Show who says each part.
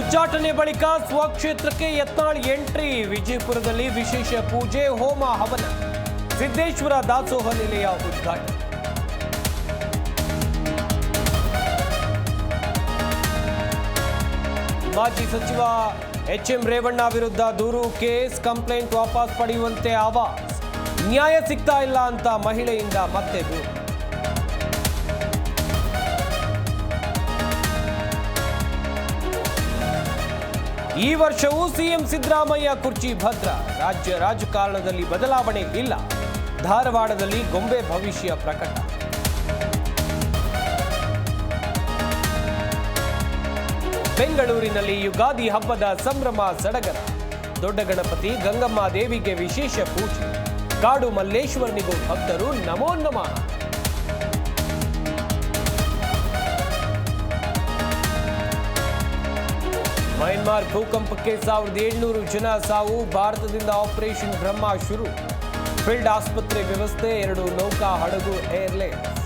Speaker 1: ಉಚ್ಚಾಟನೆ ಬಳಿಕ ಸ್ವಕ್ಷೇತ್ರಕ್ಕೆ ಯತ್ನಾಳ್ ಎಂಟ್ರಿ. ವಿಜಯಪುರದಲ್ಲಿ ವಿಶೇಷ ಪೂಜೆ, ಹೋಮ ಹವನ. ಸಿದ್ದೇಶ್ವರ ದಾಸೋಹ ನಿಲಯ ಉದ್ಘಾಟನೆ. ಮಾಜಿ ಸಚಿವ ಎಚ್ಎಂ ರೇವಣ್ಣ ವಿರುದ್ಧ ದೂರು, ಕೇಸ್ ಕಂಪ್ಲೇಂಟ್ ವಾಪಸ್ ಪಡೆಯುವಂತೆ ಆವಾಜ್. ನ್ಯಾಯ ಸಿಗ್ತಾ ಇಲ್ಲ ಅಂತ ಮಹಿಳೆಯಿಂದ ಮತ್ತೆ ದೂರು. ಈ ವರ್ಷವೂ ಸಿಎಂ ಸಿದ್ದರಾಮಯ್ಯ ಕುರ್ಚಿ ಭದ್ರ. ರಾಜ್ಯ ರಾಜಕಾರಣದಲ್ಲಿ ಬದಲಾವಣೆ ಇಲ್ಲ. ಧಾರವಾಡದಲ್ಲಿ ಗೊಂಬೆ ಭವಿಷ್ಯ ಪ್ರಕಟ. ಬೆಂಗಳೂರಿನಲ್ಲಿ ಯುಗಾದಿ ಹಬ್ಬದ ಸಂಭ್ರಮ ಸಡಗರ. ದೊಡ್ಡ ಗಣಪತಿ ಗಂಗಮ್ಮ ದೇವಿಗೆ ವಿಶೇಷ ಪೂಜೆ. ಕಾಡು ಮಲ್ಲೇಶ್ವರನಿಗೂ ಭಕ್ತರು ನಮೋ ನಮಃ. ಮಯನ್ಮಾರ್ ಭೂಕಂಪಕ್ಕೆ 1700 ಜನ ಸಾವು. ಭಾರತದಿಂದ ಆಪರೇಷನ್ ಬ್ರಹ್ಮ ಶುರು. ಫೀಲ್ಡ್ ಆಸ್ಪತ್ರೆ ವ್ಯವಸ್ಥೆ, 2 ನೌಕಾ ಹಡಗು ಏರ್ಲೈನ್ಸ್.